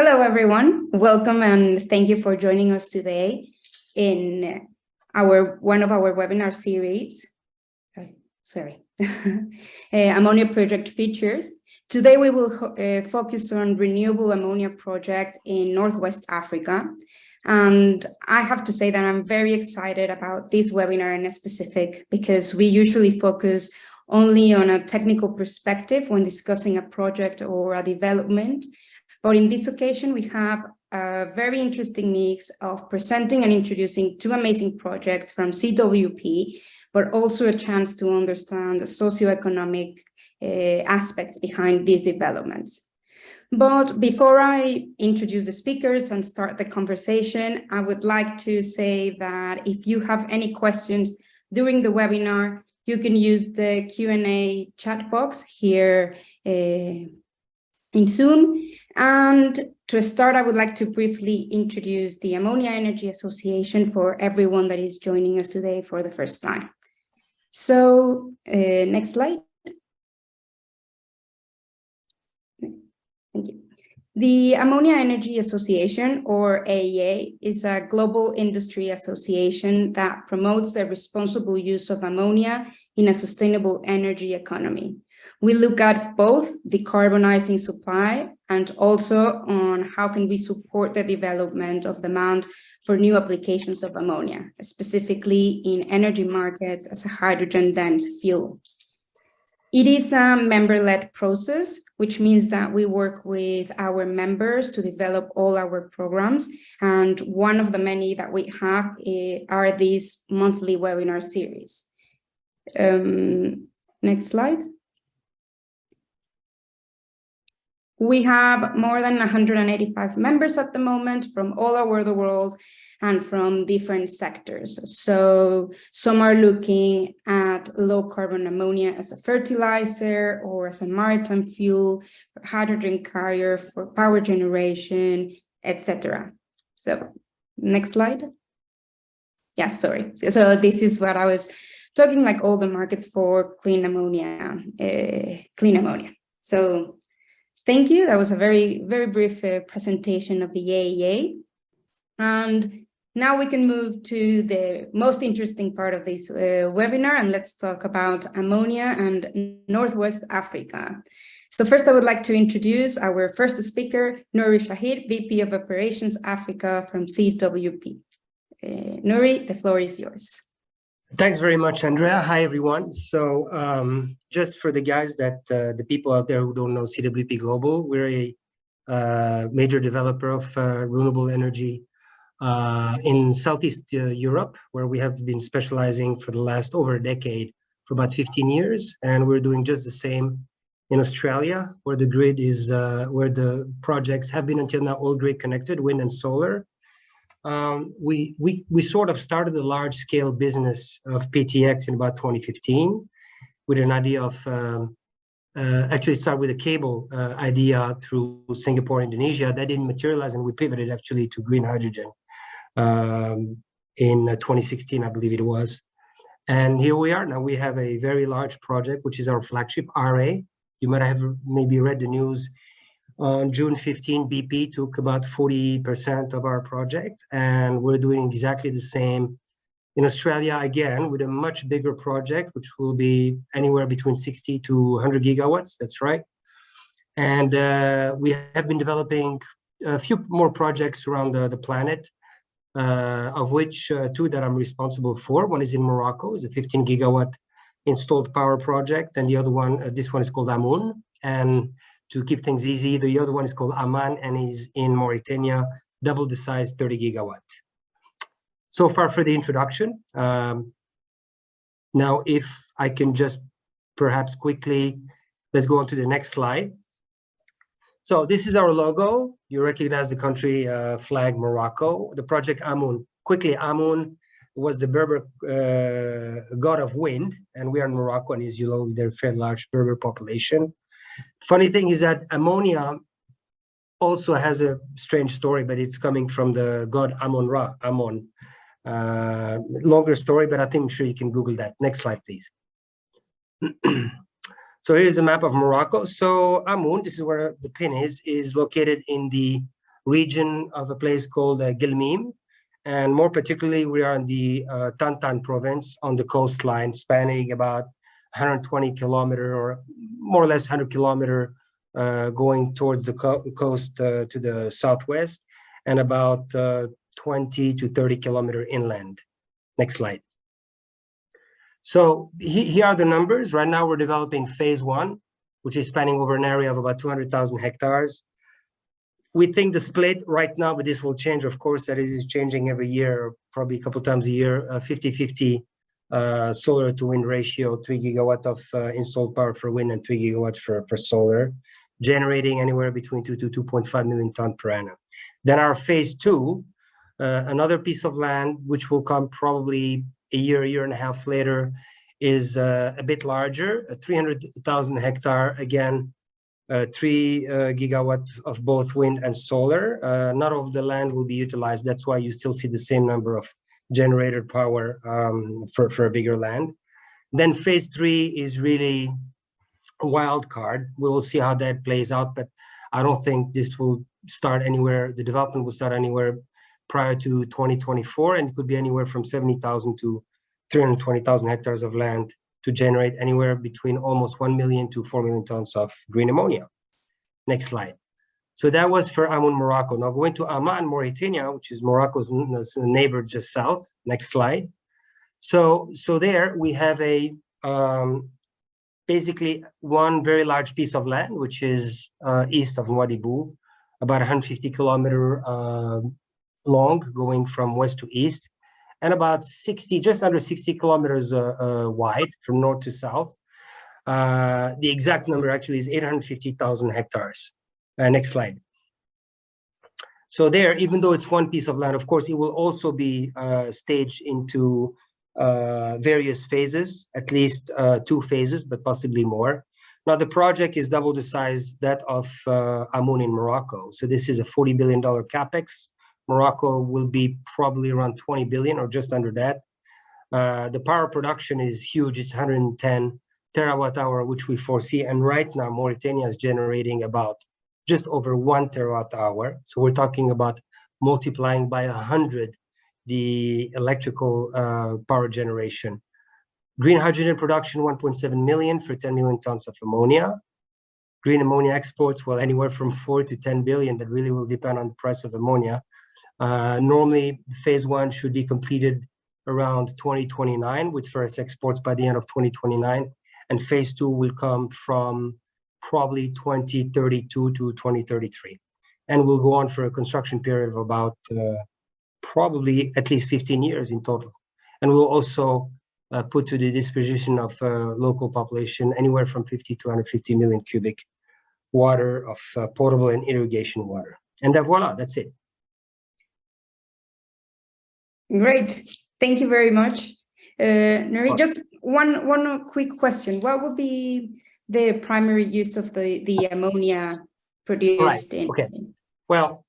Hello, everyone. Welcome and thank you for joining us today in one of our webinar series. Ammonia project features. Today we will focus on renewable ammonia projects in Northwest Africa. And I have to say that I'm very excited about this webinar in specific because we usually focus only on a technical perspective when discussing a project or a development. But in this occasion, we have a very interesting mix of presenting and introducing two amazing projects from CWP, but also a chance to understand the socioeconomic aspects behind these developments. But before I introduce the speakers and start the conversation, I would like to say that if you have any questions during the webinar, you can use the Q&A chat box here in Zoom. And to start, I would like to briefly introduce the Ammonia Energy Association for everyone that is joining us today for the first time. So next slide. Thank you. The Ammonia Energy Association, or AEA, is a global industry association that promotes the responsible use of ammonia in a sustainable energy economy. We look at both decarbonizing supply and also on how can we support the development of demand for new applications of ammonia, specifically in energy markets as a hydrogen-dense fuel. It is a member-led process, which means that we work with our members to develop all our programs. And one of the many that we have are these monthly webinar series. Next slide. We have more than 185 members at the moment from all over the world and from different sectors. So some are looking at low carbon ammonia as a fertilizer or as a maritime fuel, for hydrogen carrier, for power generation, etc. So next slide. Yeah, sorry. So this is what I was talking, like all the markets for clean ammonia. So thank you. That was a very, very brief presentation of the AEA. And now we can move to the most interesting part of this webinar, and let's talk about ammonia and Northwest Africa. So first, I would like to introduce our first speaker, Nouri Chahid, VP of Operations Africa from CWP. Nouri, the floor is yours. Thanks very much, Andrea. Hi, everyone. So just for the guys that the people out there who don't know CWP Global, we're a major developer of renewable energy in Southeast Europe, where we have been specializing for the last over a decade, for about 15 years. And we're doing just the same in Australia, where the grid is, where the projects have been until now all grid connected, wind and solar. We sort of started a large-scale business of PTX in about 2015 with an idea of actually start with a cable idea through Singapore, Indonesia. That didn't materialize, and we pivoted actually to green hydrogen in 2016, I believe it was. And here we are now. We have a very large project, which is our flagship RA. You might have maybe read the news. On June 15, BP took about 40% of our project, and we're doing exactly the same in Australia again with a much bigger project, which will be anywhere between 60 to 100 gigawatts. That's right. And we have been developing a few more projects around the planet, of which two that I'm responsible for. One is in Morocco, is a 15 gigawatt installed power project, and the other one, this one is called AMUN. And to keep things easy, the other one is called AMAN and is in Mauritania, double the size, 30 gigawatts. So far for the introduction. Now, if I can just perhaps quickly, let's go on to the next slide. So this is our logo. You recognize the country flag, Morocco. The project AMUN. Quickly, AMUN was the Berber god of wind, and we are in Morocco, and as you know, they're a fairly large Berber population. Funny thing is that ammonia also has a strange story, but it's coming from the god Amun-Ra, Amun. Longer story, but I think I'm sure you can Google that. Next slide, please. So here's a map of Morocco. So Amun, this is where the pin is located in the region of a place called Gelmim. And more particularly, we are in the Tantan province on the coastline, spanning about 120 kilometer or more or less 100 kilometer going towards the coast to the southwest, and about 20 to 30 kilometer inland. Next slide. So here are the numbers. Right now, we're developing phase 1, which is spanning over an area of about 200,000 hectares. We think the split right now, but this will change, of course, that is changing every year, probably a couple times a year, 50-50 solar to wind ratio, 3 gigawatt of installed power for wind and 3 gigawatts for solar, generating anywhere between 2 to 2.5 million tons per annum. Then our phase 2, another piece of land, which will come probably a year and a half later, is a bit larger, 300,000 hectare, again, 3 gigawatts of both wind and solar. Not all of the land will be utilized. That's why you still see the same number of generated power for a bigger land. Then phase 3 is really a wild card. We will see how that plays out, but I don't think this will start anywhere. The development will start anywhere prior to 2024, and it could be anywhere from 70,000 to 320,000 hectares of land to generate anywhere between almost 1 million to 4 million tons of green ammonia. Next slide. So that was for AMUN Morocco. Now going to Amman, Mauritania, which is Morocco's neighbor just south. Next slide. So there we have a basically one very large piece of land, which is east of Nouadhibou, about 150 kilometer long, going from west to east, and about 60, just under 60 kilometers wide from north to south. The exact number actually is 850,000 hectares. Next slide. So there, even though it's one piece of land, of course, it will also be staged into various phases, at least 2 phases, but possibly more. Now, the project is double the size that of AMUN in Morocco. So this is a $40 billion capex. Morocco will be probably around 20 billion or just under that. The power production is huge. It's 110 terawatt hour, which we foresee. And right now, Mauritania is generating about just over 1 terawatt hour. So we're talking about multiplying by 100 the electrical power generation. Green hydrogen production, 1.7 million for 10 million tons of ammonia. Green ammonia exports, well, anywhere from 4 to 10 billion. That really will depend on the price of ammonia. Normally, phase 1 should be completed around 2029, with first exports by the end of 2029. And phase 2 will come from probably 2032 to 2033. And will go on for a construction period of about probably at least 15 years in total. And we'll also put to the disposition of local population anywhere from 50 to 150 million cubic water of potable and irrigation water. And then voila, that's it. Great. Thank you very much. Nouri, just one quick question. What would be the primary use of the ammonia produced in? Okay. Well,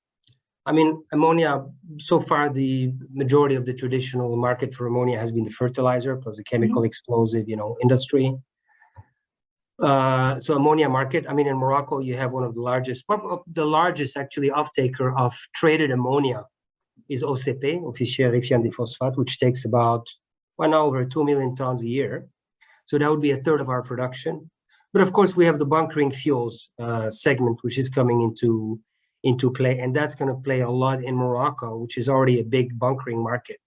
I mean, ammonia, so far, the majority of the traditional market for ammonia has been the fertilizer plus the chemical explosive, industry. So ammonia market, I mean, in Morocco, you have one of the largest actually off-taker of traded ammonia is OCP, Officiel Rifian Phosphate, which takes about, now over 2 million tons a year. So that would be a third of our production. But of course, we have the bunkering fuels segment, which is coming into play, and that's going to play a lot in Morocco, which is already a big bunkering market,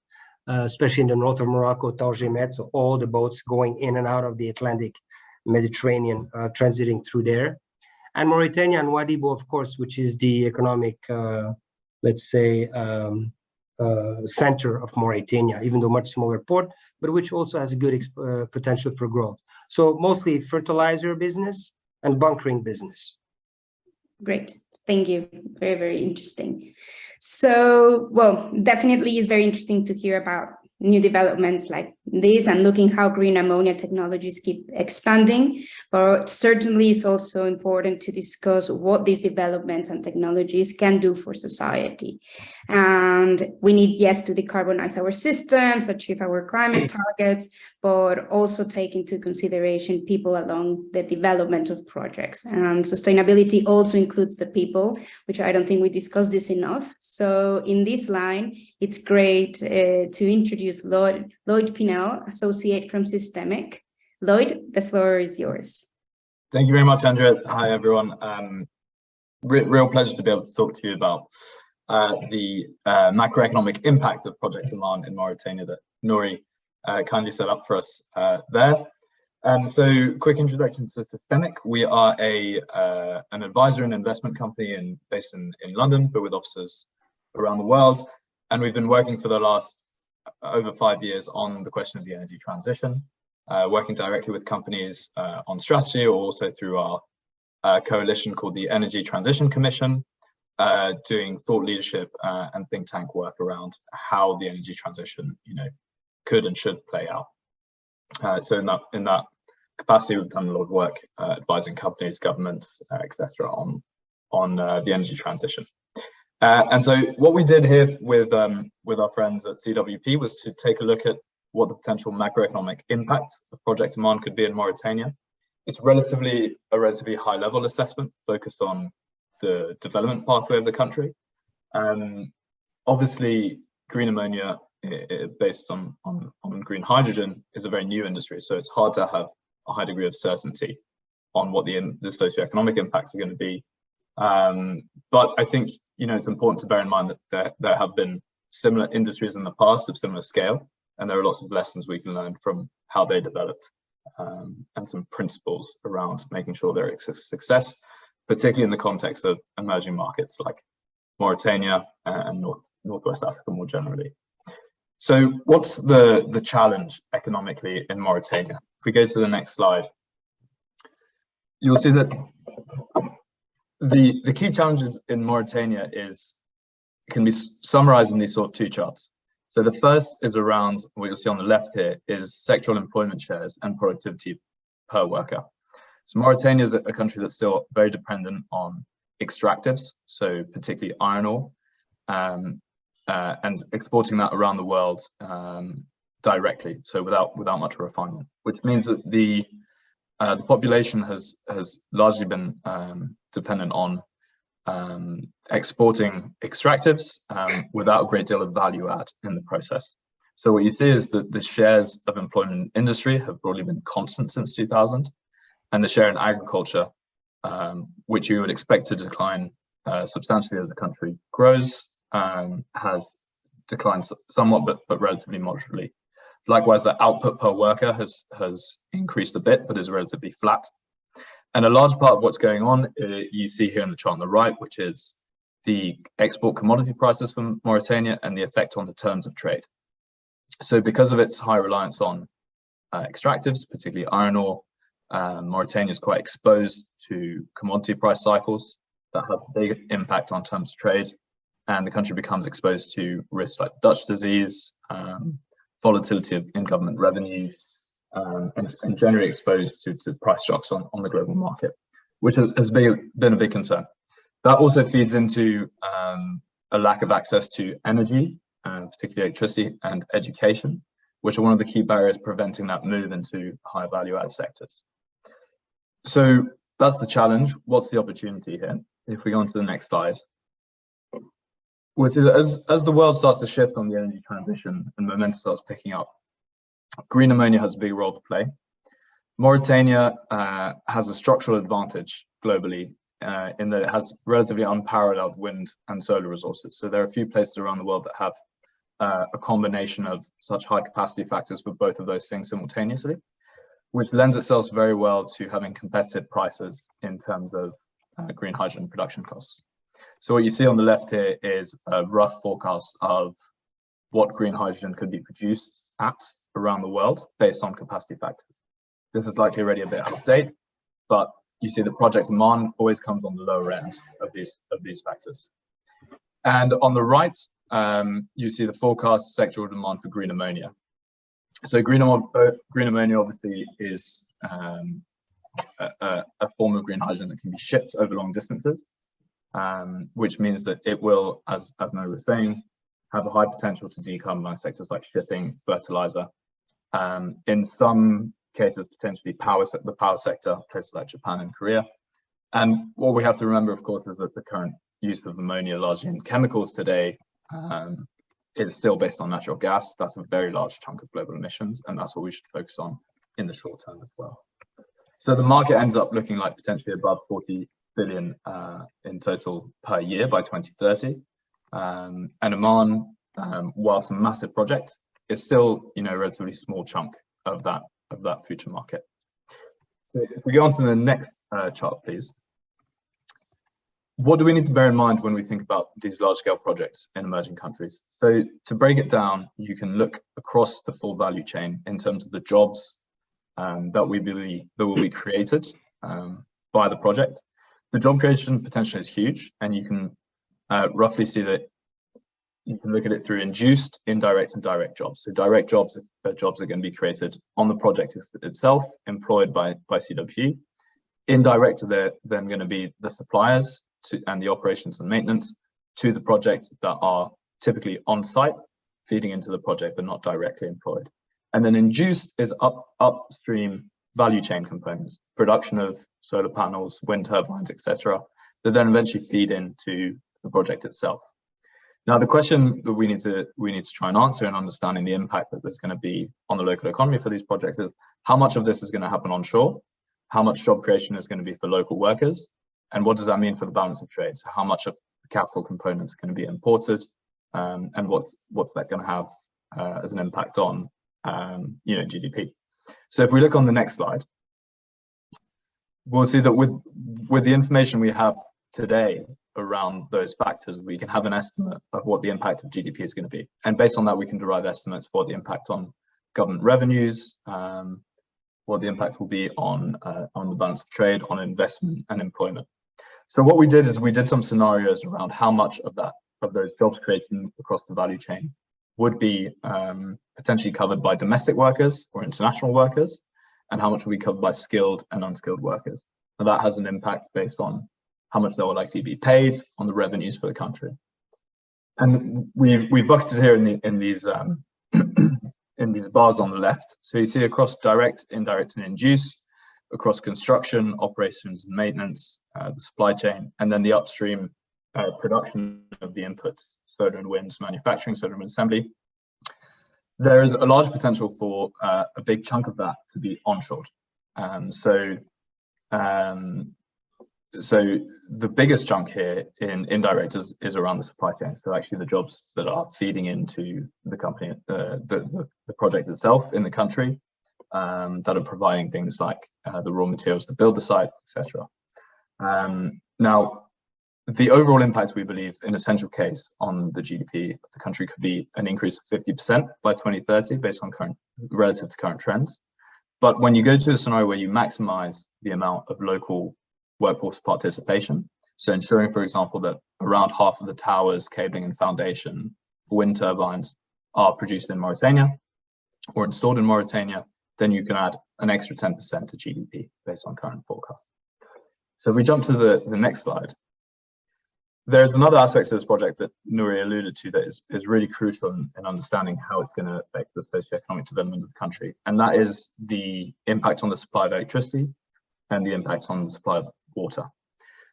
especially in the north of Morocco, Targemet, so all the boats going in and out of the Atlantic Mediterranean, transiting through there. And Mauritania and Nouadhibou, of course, which is the economic, let's say, center of Mauritania, even though much smaller port, but which also has a good potential for growth. So mostly fertilizer business and bunkering business. Great. Thank you. Very, very interesting. So, well, definitely is very interesting to hear about new developments like this and looking how green ammonia technologies keep expanding, but certainly it's also important to discuss what these developments and technologies can do for society. And we need, yes, to decarbonize our systems, achieve our climate targets, but also take into consideration people along the development of projects. And sustainability also includes the people, which I don't think we discussed this enough. So in this line, it's great to introduce Lloyd Pinnell, associate from SYSTEMIQ. Lloyd, the floor is yours. Thank you very much, Andrea. Hi, everyone. Real pleasure to be able to talk to you about the macroeconomic impact of Project AMAN in Mauritania that Nouri kindly set up for us there. So quick introduction to SYSTEMIQ. We are an advisor and investment company based in London, but with offices around the world. And we've been working for the last over 5 years on the question of the energy transition, working directly with companies on strategy, or also through our coalition called the Energy Transition Commission, doing thought leadership and think tank work around how the energy transition, could and should play out. So in that capacity, we've done a lot of work advising companies, governments, etc., on the energy transition. And so what we did here with our friends at CWP was to take a look at what the potential macroeconomic impact of Project AMAN could be in Mauritania. It's a relatively high level assessment focused on the development pathway of the country. Obviously, green ammonia based on green hydrogen is a very new industry, so it's hard to have a high degree of certainty on what the socioeconomic impacts are going to be. But I think it's important to bear in mind that there have been similar industries in the past of similar scale, and there are lots of lessons we can learn from how they developed, and some principles around making sure they're a success, particularly in the context of emerging markets like Mauritania and Northwest Africa more generally. So what's the challenge economically in Mauritania? If we go to the next slide, you'll see that the key challenges in Mauritania can be summarized in these sort of two charts. So the first is around what you'll see on the left here is sectoral employment shares and productivity per worker. So Mauritania is a country that's still very dependent on extractives, so particularly iron ore, and exporting that around the world directly, so without much refinement, which means that the population has largely been dependent on exporting extractives without a great deal of value add in the process. So what you see is that the shares of employment in industry have broadly been constant since 2000, and the share in agriculture, which you would expect to decline substantially as the country grows, has declined somewhat, but relatively moderately. Likewise, the output per worker has increased a bit, but is relatively flat. And a large part of what's going on, you see here in the chart on the right, which is the export commodity prices from Mauritania and the effect on the terms of trade. So because of its high reliance on extractives, particularly iron ore, Mauritania is quite exposed to commodity price cycles that have a big impact on terms of trade, and the country becomes exposed to risks like Dutch disease, volatility in government revenues, and generally exposed to price shocks on the global market, which has been a big concern. That also feeds into a lack of access to energy, particularly electricity and education, which are one of the key barriers preventing that move into high value add sectors. So that's the challenge. What's the opportunity here? If we go on to the next slide. As the world starts to shift on the energy transition and momentum starts picking up, green ammonia has a big role to play. Mauritania has a structural advantage globally in that it has relatively unparalleled wind and solar resources. So there are a few places around the world that have a combination of such high capacity factors for both of those things simultaneously, which lends itself very well to having competitive prices in terms of green hydrogen production costs. So what you see on the left here is a rough forecast of what green hydrogen could be produced at around the world based on capacity factors. This is likely already a bit out of date, but you see the Project AMAN always comes on the lower end of these factors. And on the right, you see the forecast sectoral demand for green ammonia. So green ammonia obviously is a form of green hydrogen that can be shipped over long distances, which means that it will, as Nouri was saying, have a high potential to decarbonize sectors like shipping, fertilizer, in some cases potentially the power sector, places like Japan and Korea. And what we have to remember, of course, is that the current use of ammonia largely in chemicals today is still based on natural gas. That's a very large chunk of global emissions, and that's what we should focus on in the short term as well. So the market ends up looking like potentially above 40 billion in total per year by 2030. And Oman, whilst a massive project, is still, a relatively small chunk of that future market. So if we go on to the next chart, please. What do we need to bear in mind when we think about these large-scale projects in emerging countries? So to break it down, you can look across the full value chain in terms of the jobs that will be created by the project. The job creation potential is huge, and you can roughly see that you can look at it through induced, indirect, and direct jobs. So direct jobs are jobs that are going to be created on the project itself, employed by CWP. Indirect are then going to be the suppliers and the operations and maintenance to the project that are typically on site, feeding into the project, but not directly employed. And then induced is upstream value chain components, production of solar panels, wind turbines, etc., that then eventually feed into the project itself. Now, the question that we need to try and answer in understanding the impact that there's going to be on the local economy for these projects is how much of this is going to happen onshore, how much job creation is going to be for local workers, and what does that mean for the balance of trade? So how much of the capital components are going to be imported, and what's that going to have as an impact on GDP? So if we look on the next slide, we'll see that with the information we have today around those factors, we can have an estimate of what the impact of GDP is going to be. And based on that, we can derive estimates for the impact on government revenues, what the impact will be on the balance of trade, on investment and employment. So what we did is we did some scenarios around how much of those jobs created across the value chain would be potentially covered by domestic workers or international workers, and how much will be covered by skilled and unskilled workers. Now that has an impact based on how much they will likely be paid, on the revenues for the country. And we've bucketed here in these in these bars on the left. So you see across direct, indirect, and induced, across construction, operations and maintenance, the supply chain, and then the upstream production of the inputs, solar and wind manufacturing, solar and wind assembly. There is a large potential for a big chunk of that to be onshored. So the biggest chunk here in indirect is around the supply chain. So actually the jobs that are feeding into the company, the project itself in the country, that are providing things like the raw materials to build the site, etc. Now, the overall impact, we believe, in a central case on the GDP of the country could be an increase of 50% by 2030 based on relative to current trends. But when you go to a scenario where you maximize the amount of local workforce participation, so ensuring, for example, that around half of the towers, cabling and foundation for wind turbines are produced in Mauritania or installed in Mauritania, then you can add an extra 10% to GDP based on current forecasts. So if we jump to the next slide, there's another aspect of this project that Nouri alluded to that is really crucial in understanding how it's going to affect the socioeconomic development of the country, and that is the impact on the supply of electricity and the impact on the supply of water.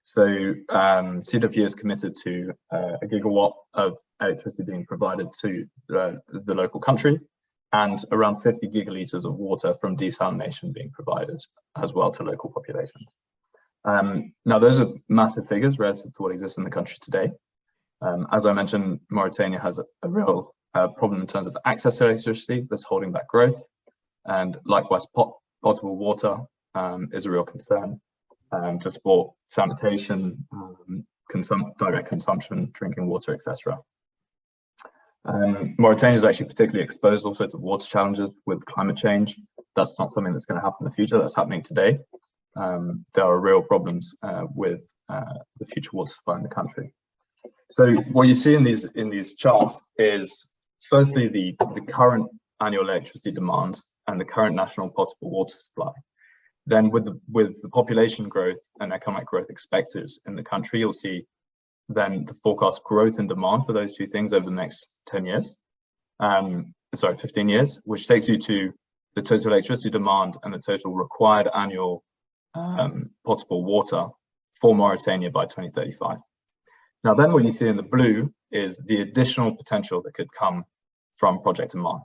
So CWP is committed to a gigawatt of electricity being provided to the local country, and around 50 gigalitres of water from desalination being provided as well to local populations. Now, those are massive figures relative to what exists in the country today. As I mentioned, Mauritania has a real problem in terms of access to electricity that's holding back growth, and likewise potable water is a real concern to support sanitation, direct consumption, drinking water, etc. Mauritania is actually particularly exposed also to water challenges with climate change. That's not something that's going to happen in the future, that's happening today. There are real problems with the future water supply in the country. So what you see in these charts is firstly the current annual electricity demand and the current national potable water supply, then with the population growth and economic growth expected in the country, you'll see then the forecast growth in demand for those two things over the next 10 years, 15 years, which takes you to the total electricity demand and the total required annual potable water for Mauritania by 2035. Now then what you see in the blue is the additional potential that could come from Project AMAN.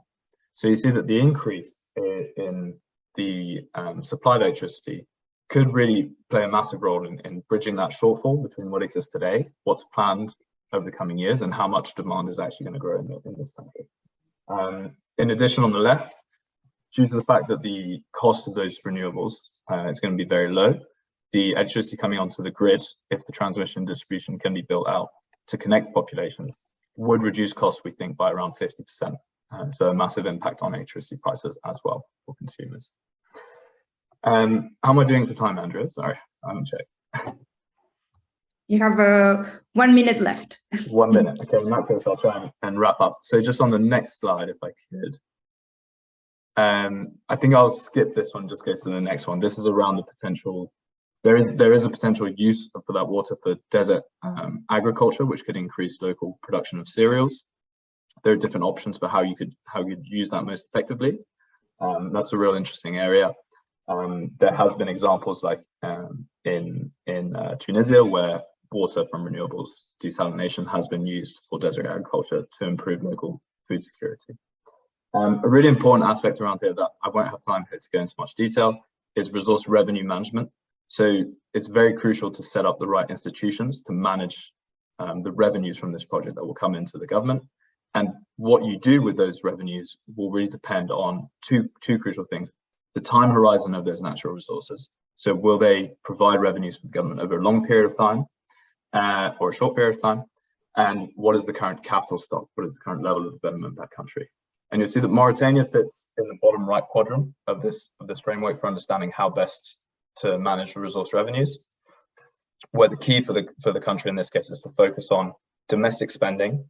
So you see that the increase in the supply of electricity could really play a massive role in bridging that shortfall between what exists today, what's planned over the coming years, and how much demand is actually going to grow in this country. In addition, on the left, due to the fact that the cost of those renewables is going to be very low, the electricity coming onto the grid, if the transmission and distribution can be built out to connect populations, would reduce costs, we think, by around 50%. So a massive impact on electricity prices as well for consumers. How am I doing for time, Andrea? Sorry, I haven't checked. You have 1 minute left. 1 minute. Okay, in that case, I'll try and wrap up. So just on the next slide, if I could. I think I'll skip this one, just go to the next one. This is around the potential. There is a potential use for that water for desert agriculture, which could increase local production of cereals. There are different options for how you could use that most effectively. That's a real interesting area. There has been examples like in Tunisia, where water from renewables desalination has been used for desert agriculture to improve local food security. A really important aspect around here that I won't have time here to go into much detail is resource revenue management. So it's very crucial to set up the right institutions to manage the revenues from this project that will come into the government. And what you do with those revenues will really depend on two crucial things: the time horizon of those natural resources. So will they provide revenues for the government over a long period of time or a short period of time? And what is the current capital stock? What is the current level of development of that country? And you'll see that Mauritania sits in the bottom right quadrant of this framework for understanding how best to manage the resource revenues, where the key for the country in this case is to focus on domestic spending,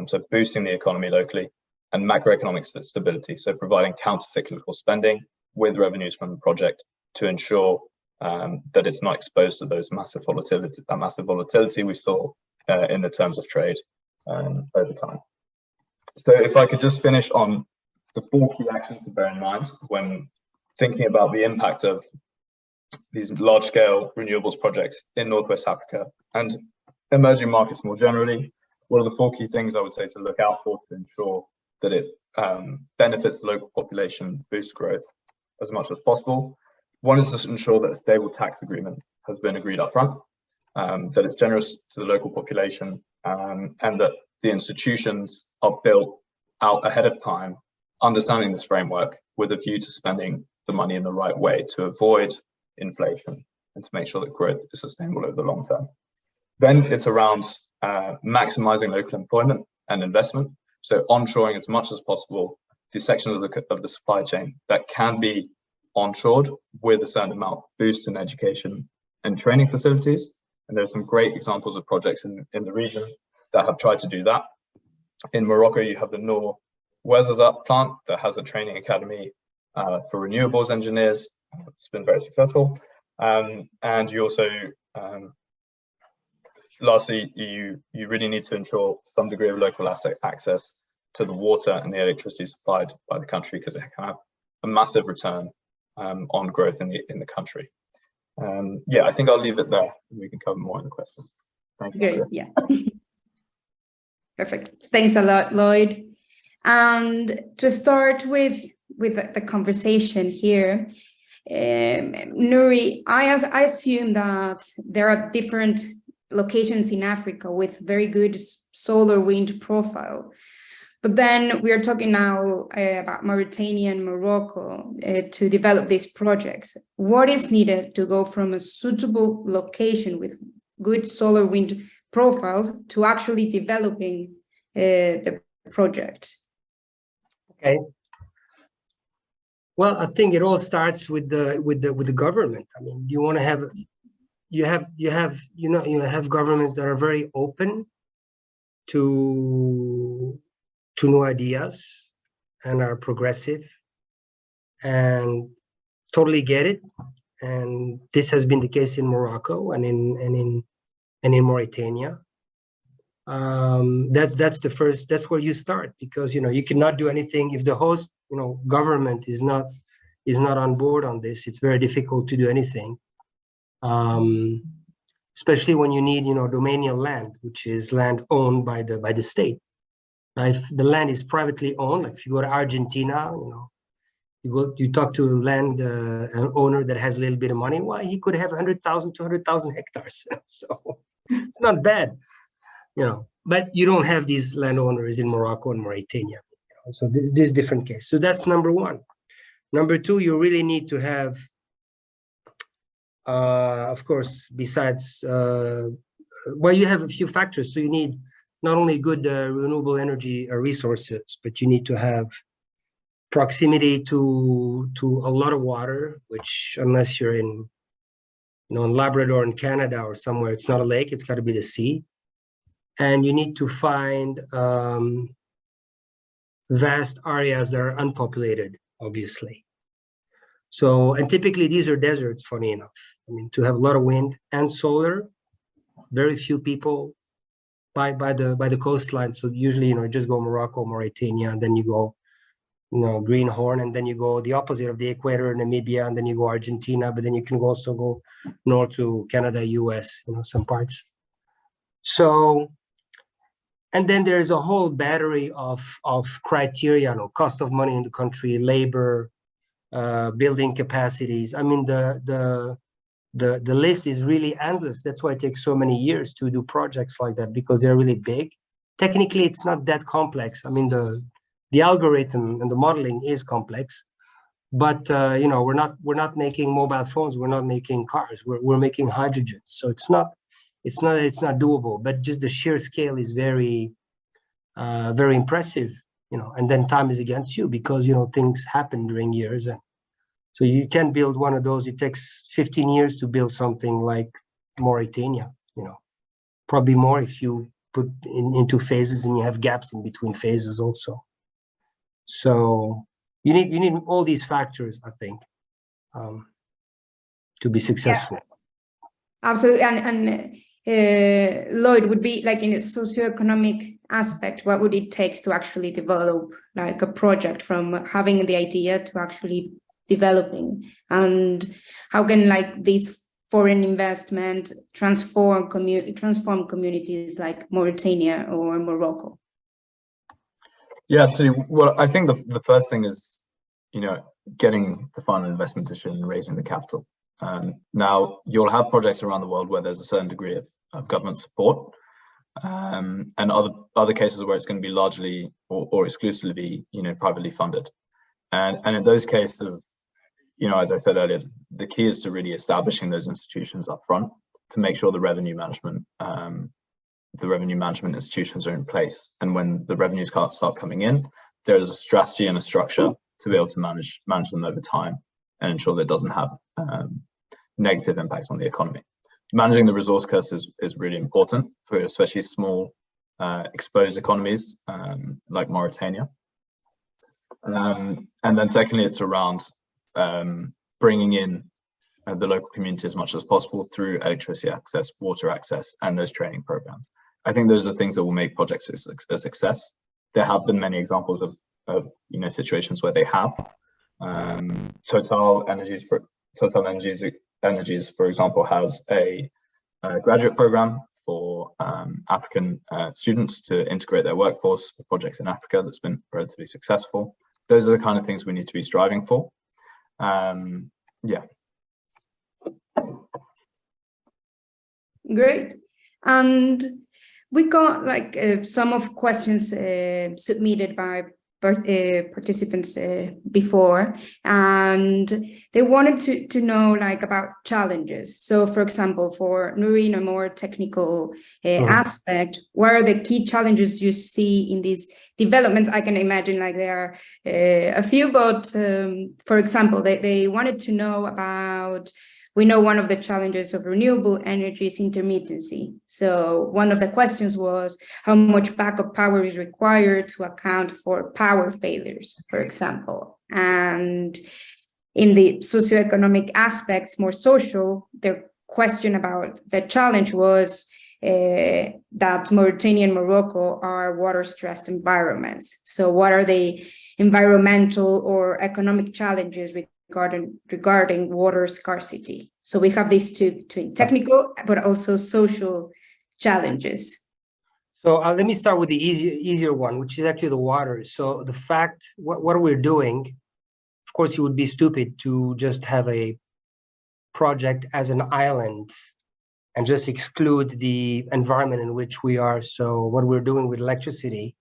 so boosting the economy locally, and macroeconomic stability, so providing counter-cyclical spending with revenues from the project to ensure that it's not exposed to those massive volatility we saw in the terms of trade over time. So if I could just finish on the 4 key actions to bear in mind when thinking about the impact of these large-scale renewables projects in Northwest Africa and emerging markets more generally. What are the 4 key things I would say to look out for to ensure that it benefits the local population, boosts growth as much as possible? One is to ensure that a stable tax agreement has been agreed up front, that it's generous to the local population, and that the institutions are built out ahead of time, understanding this framework with a view to spending the money in the right way to avoid inflation and to make sure that growth is sustainable over the long term. Then it's around maximizing local employment and investment. So onshoring as much as possible the sections of the supply chain that can be onshored with a certain amount of boost in education and training facilities. And there's some great examples of projects in the region that have tried to do that. In Morocco, you have the Nouri Chahid plant that has a training academy for renewables engineers. It's been very successful. And you also, lastly, you really need to ensure some degree of local access to the water and the electricity supplied by the country, because it can have a massive return on growth in the country. Yeah, I think I'll leave it there. We can cover more in the questions. Thank you. Great, yeah. Perfect. Thanks a lot, Lloyd. And to start with the conversation here, Nouri, I assume that there are different locations in Africa with very good solar wind profile. But then we are talking now about Mauritania and Morocco to develop these projects. What is needed to go from a suitable location with good solar wind profiles to actually developing the project? Okay. Well, I think it all starts with the government. I mean, you want to have governments that are very open to new ideas, and are progressive and totally get it. And this has been the case in Morocco and in Mauritania. That's the first, that's where you start, because you cannot do anything if the host government is not on board on this. It's very difficult to do anything, especially when you need domanial land, which is land owned by the state. Now, if the land is privately owned, like if you go to Argentina, you talk to a land an owner that has a little bit of money, well, he could have 100,000, 200,000 hectares. So it's not bad, but you don't have these landowners in Morocco and Mauritania. So this is different case. So that's number one. Number two, you really need to have, of course, besides, well, you have a few factors. So you need not only good renewable energy resources, but you need to have proximity to a lot of water, which unless you're in Labrador in Canada or somewhere, it's not a lake, it's got to be the sea. And you need to find vast areas that are unpopulated, obviously. So, and typically these are deserts, funny enough. I mean, to have a lot of wind and solar, very few people by the coastline. So usually, just go Morocco, Mauritania, and then you go, Greenhorn, and then you go the opposite of the equator, Namibia, and then you go Argentina, but then you can also go north to Canada, US, some parts. So, and then there's a whole battery of criteria, cost of money in the country, labor, building capacities. I mean, the list is really endless. That's why it takes so many years to do projects like that, because they're really big. Technically, it's not that complex. I mean, the algorithm and the modeling is complex, but we're not making mobile phones. We're not making cars. We're making hydrogen. So it's not doable. But just the sheer scale is very, very impressive. And then time is against you, because things happen during years, and so you can build one of those. It takes 15 years to build something like Mauritania. Probably more if you put into phases and you have gaps in between phases also. So you need all these factors, I think, to be successful. Yeah, absolutely. And Lloyd, would be like in a socioeconomic aspect, what would it take to actually develop like a project from having the idea to actually developing, and how can like this foreign investment transform communities like Mauritania or Morocco? Yeah, absolutely. Well, I think the first thing is, getting the final investment decision and raising the capital. Now, you'll have projects around the world where there's a certain degree of government support, and other cases where it's going to be largely or exclusively, privately funded. And in those cases, as I said earlier, the key is to really establishing those institutions up front to make sure the revenue management institutions are in place. And when the revenues start coming in, there's a strategy and a structure to be able to manage them over time and ensure that it doesn't have negative impacts on the economy. Managing the resource curse is really important for especially small exposed economies like Mauritania. And then secondly, it's around bringing in the local community as much as possible through electricity access, water access, and those training programs. I think those are things that will make projects a success. There have been many examples of situations where they have. Total Energies, for example, has a graduate program for African students to integrate their workforce for projects in Africa that's been relatively successful. Those are the kind of things we need to be striving for. Yeah. Great. And we got like some of questions submitted by participants before, and they wanted to know like about challenges. So for example, for Nouri, in a more technical aspect, what are the key challenges you see in these developments? I can imagine like there are a few, but for example, they wanted to know about we know one of the challenges of renewable energy is intermittency. So one of the questions was how much backup power is required to account for power failures, for example. And in the socioeconomic aspects, more social, the question about the challenge was that Mauritania and Morocco are water-stressed environments. So what are the environmental or economic challenges regarding water scarcity? So we have these two technical, but also social challenges. So let me start with the easier one, which is actually the water. So the fact, what we're doing, of course, it would be stupid to just have a project as an island and just exclude the environment in which we are. So what we're doing with electricity,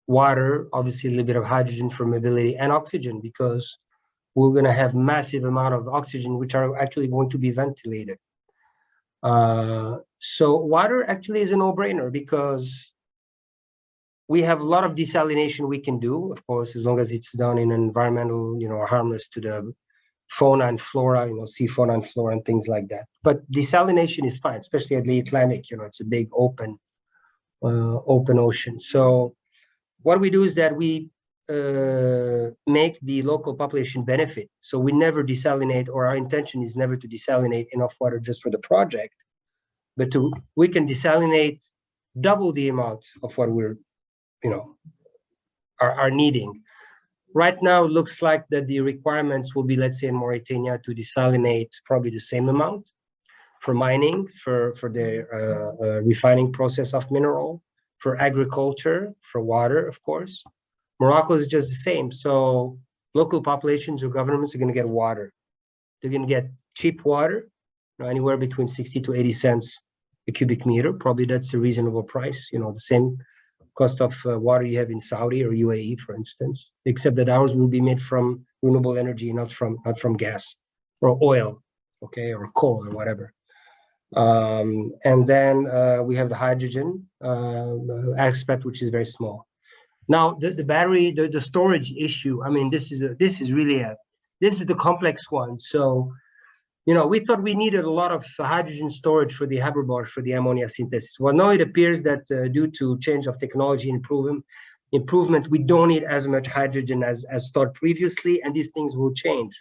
water, obviously a little bit of hydrogen for mobility, and oxygen, because we're going to have massive amount of oxygen, which are actually going to be ventilated. So water actually is a no-brainer because we have a lot of desalination we can do, of course, as long as it's done in an environmental, harmless to the fauna and flora, sea fauna and flora and things like that. But desalination is fine, especially at the Atlantic. It's a big open ocean. So what we do is that we make the local population benefit. So we never desalinate, or our intention is never to desalinate enough water just for the project, but we can desalinate double the amount of what we're, are needing. Right now, it looks like that the requirements will be, let's say in Mauritania, to desalinate probably the same amount for mining, for the refining process of mineral, for agriculture, for water, of course. Morocco is just the same. So local populations or governments are going to get water. They're going to get cheap water, anywhere between 60 to 80 cents a cubic meter. Probably that's a reasonable price. The same cost of water you have in Saudi or UAE, for instance, except that ours will be made from renewable energy, not from gas or oil, okay, or coal or whatever. And then we have the hydrogen aspect, which is very small. Now, the battery, the storage issue, this is the complex one. So, we thought we needed a lot of hydrogen storage for the Haber-Bosch, for the ammonia synthesis. Well, now it appears that due to change of technology improvement, we don't need as much hydrogen as thought previously, and these things will change.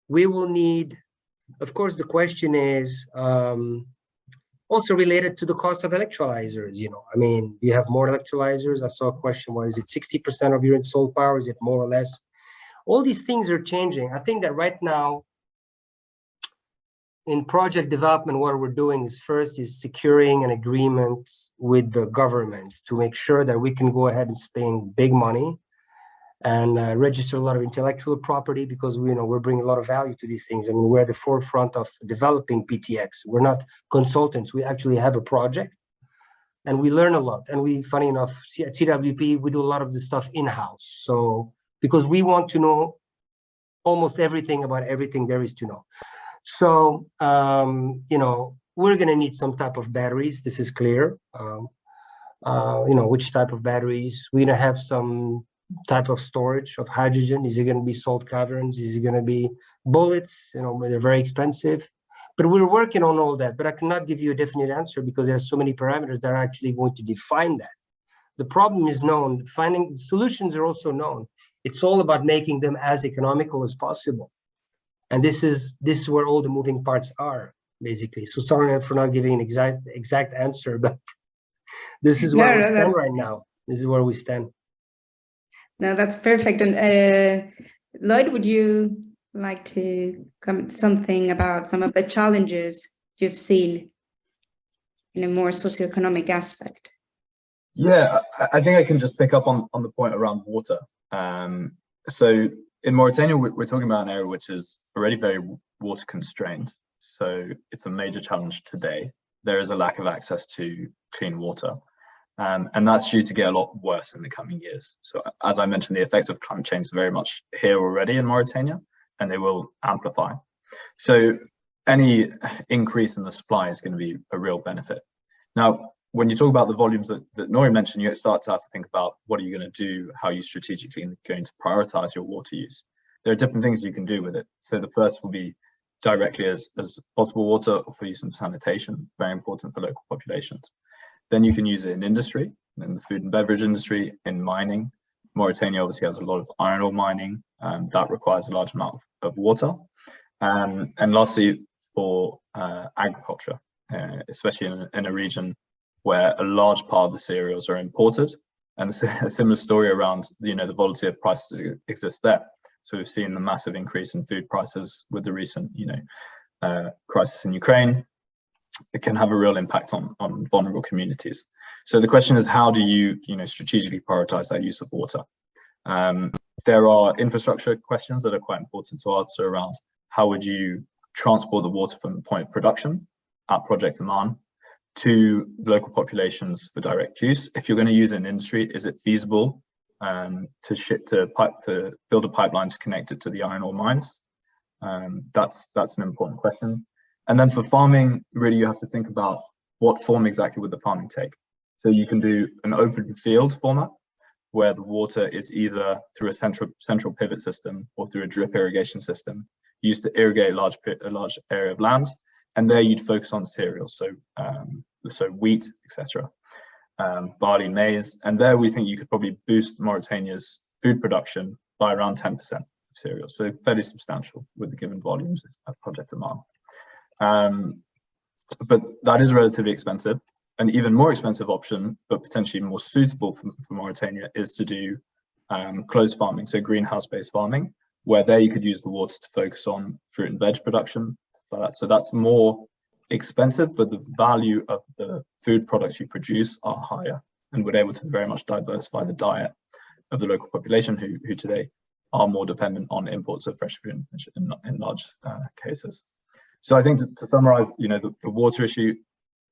We will need, of course, the question is also related to the cost of electrolyzers. You have more electrolyzers. I saw a question, is it 60% of your installed power? Is it more or less? All these things are changing. I think that right now, in project development, what we're doing is first is securing an agreement with the government to make sure that we can go ahead and spend big money and register a lot of intellectual property, because we're bringing a lot of value to these things. We're at the forefront of developing PTX. We're not consultants. We actually have a project and we learn a lot. And funny enough, at CWP, we do a lot of this stuff in-house. So, because we want to know almost everything about everything there is to know. So, we're going to need some type of batteries. This is clear. Which type of batteries. We're going to have some type of storage of hydrogen. Is it going to be salt caverns? Is it going to be bullets? They're very expensive. But we're working on all that. But I cannot give you a definite answer because there are so many parameters that are actually going to define that. The problem is known. Finding solutions are also known. It's all about making them as economical as possible. And this is where all the moving parts are, basically. So sorry for not giving an exact answer, but this is where we stand right now. This is where we stand. No, that's perfect. And Lloyd, would you like to comment something about some of the challenges you've seen in a more socioeconomic aspect? Yeah, I think I can just pick up on the point around water. So in Mauritania, we're talking about an area which is already very water constrained. So it's a major challenge today. There is a lack of access to clean water. And that's due to get a lot worse in the coming years. So as I mentioned, the effects of climate change are very much here already in Mauritania, and they will amplify. So any increase in the supply is going to be a real benefit. Now, when you talk about the volumes that Nouri mentioned, you start to have to think about what are you going to do, how are you strategically going to prioritize your water use. there are different things you can do with it. So the first will be directly as potable water or for use in sanitation, very important for local populations. Then you can use it in industry, in the food and beverage industry, in mining. Mauritania obviously has a lot of iron ore mining, that requires a large amount of water. And lastly, for agriculture, especially in a region where a large part of the cereals are imported. And a similar story around, the volatility of prices exists there. So we've seen the massive increase in food prices with the recent, crisis in Ukraine. It can have a real impact on vulnerable communities. So the question is, how do you, strategically prioritize that use of water? There are infrastructure questions that are quite important to answer around how would you transport the water from the point of production at Project AMAN to local populations for direct use. If you're going to use it in industry, is it feasible to build a pipeline to connect it to the iron ore mines? That's an important question. And then for farming, really you have to think about what form exactly would the farming take. So you can do an open field format where the water is either through a central pivot system or through a drip irrigation system used to irrigate a large area of land. And there you'd focus on cereals, so wheat, etc., barley, maize, and there we think you could probably boost Mauritania's food production by around 10% of cereals, so fairly substantial with the given volumes of Project AMAN. But that is relatively expensive. An even more expensive option, but potentially more suitable for Mauritania, is to do closed farming, so greenhouse-based farming, where there you could use the water to focus on fruit and veg production. So that's more expensive, but the value of the food products you produce are higher, and we're able to very much diversify the diet of the local population who today are more dependent on imports of fresh food in large cases. So I think to summarize, the water issue,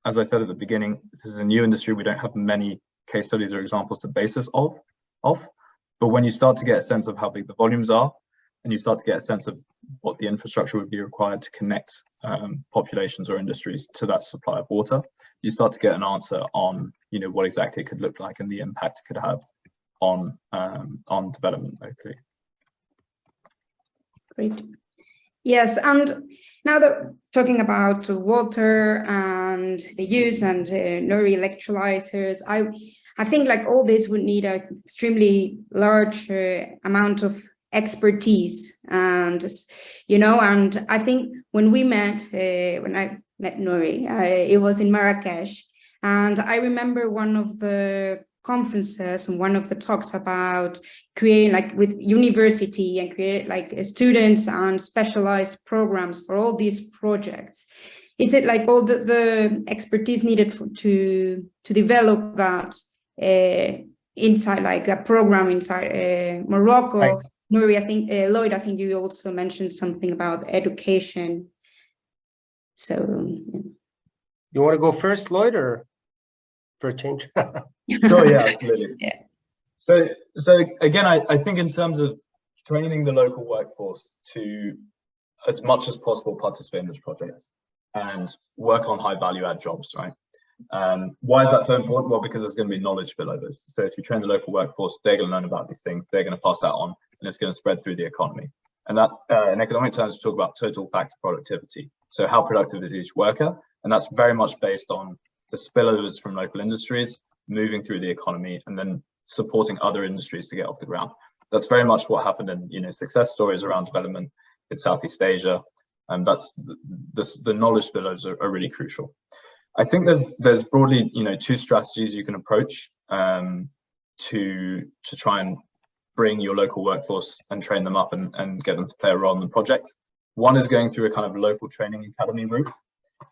as I said at the beginning, this is a new industry. We don't have many case studies or examples to base this off. But when you start to get a sense of how big the volumes are, and you start to get a sense of what the infrastructure would be required to connect populations or industries to that supply of water, you start to get an answer on, what exactly it could look like and the impact it could have on development locally. Great. Yes, and now that talking about water and the use and Nouri electrolyzers, I think like all this would need an extremely large amount of expertise, and and I think when we met, when I met Nouri, it was in Marrakesh, and I remember one of the conferences and one of the talks about creating like with university and create like students and specialized programs for all these projects. Is it like all the expertise needed to develop that inside like a program inside Morocco? Right. Nouri, I think, Lloyd, I think you also mentioned something about education. So, yeah. You want to go first, Lloyd, or for a change? Sure, yeah, absolutely. Yeah. So again, I think in terms of training the local workforce to, as much as possible, participate in this project and work on high value add jobs, right? Why is that so important? Well, because there's going to be knowledge below this. So if you train the local workforce, they're going to learn about these things, they're going to pass that on, and it's going to spread through the economy. And that, in economic terms, we talk about total factor productivity. So how productive is each worker? And that's very much based on the spillovers from local industries moving through the economy and then supporting other industries to get off the ground. That's very much what happened in success stories around development in Southeast Asia, and that's the knowledge spillovers are really crucial. I think there's broadly two strategies you can approach to try and bring your local workforce and train them up and get them to play a role in the project. One is going through a kind of local training academy route.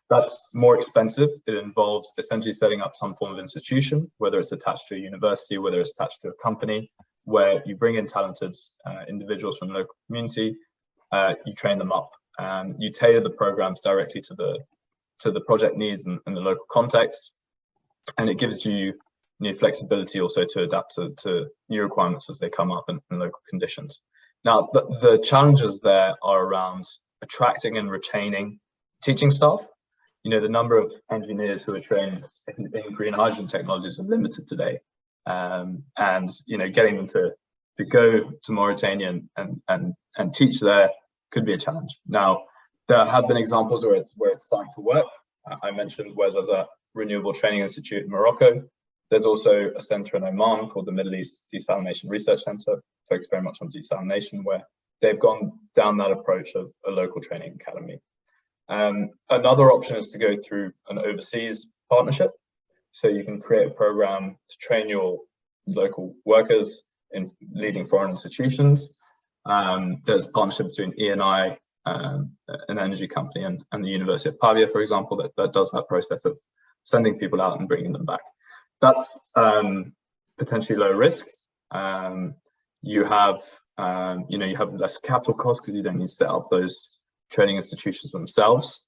That's more expensive. It involves essentially setting up some form of institution, whether it's attached to a university, whether it's attached to a company, where you bring in talented individuals from the local community, you train them up, you tailor the programs directly to the project needs and the local context, and it gives you flexibility also to adapt to new requirements as they come up in local conditions. Now, the challenges there are around attracting and retaining teaching staff. The number of engineers who are trained in green hydrogen technologies are limited today, and getting them to to go to Mauritania and teach there could be a challenge. Now, there have been examples where it's starting to work. I mentioned Wes as a Renewable Training Institute in Morocco. There's also a center in Oman called the Middle East Desalination Research Center, focused very much on desalination, where they've gone down that approach of a local training academy. Another option is to go through an overseas partnership. So you can create a program to train your local workers in leading foreign institutions. There's a partnership between ENI, an energy company, and the University of Pavia, for example, that does that process of sending people out and bringing them back. That's potentially low risk. You have less capital costs because you don't need to set up those training institutions themselves,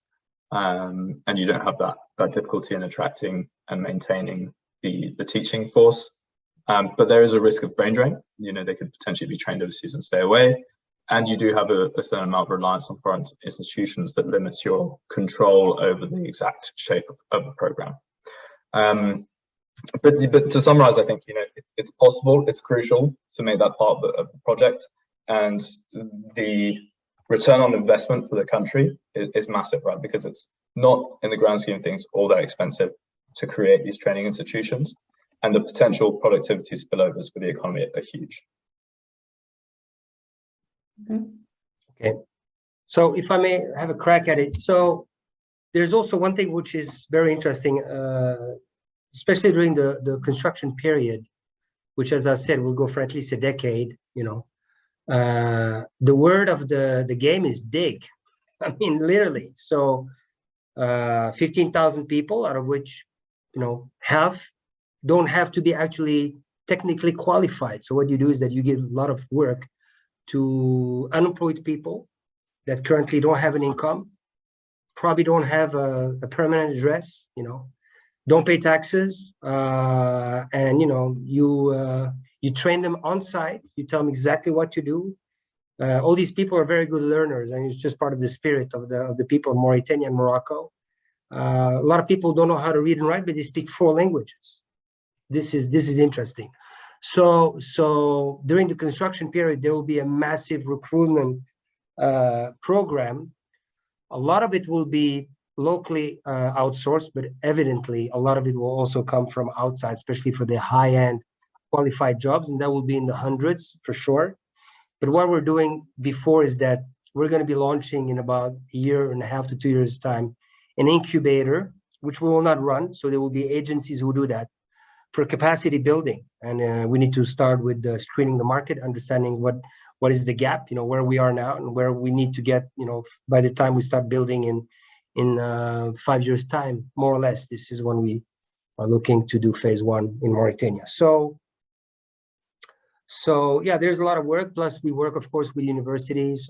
and you don't have that difficulty in attracting and maintaining the teaching force. But there is a risk of brain drain. They could potentially be trained overseas and stay away. And you do have a certain amount of reliance on foreign institutions that limits your control over the exact shape of the program. But to summarize, I think it's possible, it's crucial to make that part of the project, and the return on investment for the country is massive, right? Because it's not, in the grand scheme of things, all that expensive to create these training institutions, and the potential productivity spillovers for the economy are huge. Okay, so if I may have a crack at it. So there's also one thing which is very interesting, especially during the construction period, which, as I said, will go for at least a decade. The word of the game is dig. I mean, literally. So 15,000 people, out of which half don't have to be actually technically qualified. So what you do is that you give a lot of work to unemployed people that currently don't have an income, probably don't have a permanent address, don't pay taxes, and you train them on site. You tell them exactly what to do. All these people are very good learners, and it's just part of the spirit of the people of Mauritania and Morocco. A lot of people don't know how to read and write, but they speak 4 languages. This is interesting. So during the construction period, there will be a massive recruitment program. A lot of it will be locally outsourced, but evidently a lot of it will also come from outside, especially for the high-end qualified jobs, and that will be in the hundreds for sure. But what we're doing before is that we're going to be launching in about a year and a half to 2 years' time an incubator, which we will not run. So there will be agencies who do that for capacity building. And we need to start with screening the market, understanding what is the gap, where we are now and where we need to get, by the time we start building in 5 years' time, more or less. This is when we are looking to do phase 1 in Mauritania. So yeah, there's a lot of work. Plus we work, of course, with universities,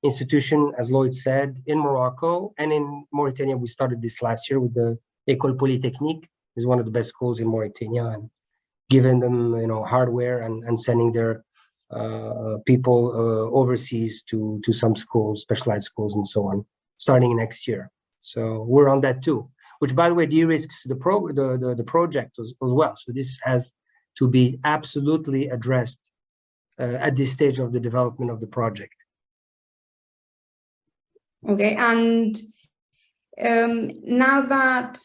institution, as Lloyd said, in Morocco and in Mauritania. We started this last year with the École Polytechnique, is one of the best schools in Mauritania, and giving them, hardware and sending their people overseas to some schools, specialized schools and so on, starting next year. So we're on that too, which, by the way, de-risks the project as well. So this has to be absolutely addressed at this stage of the development of the project. Okay, and now that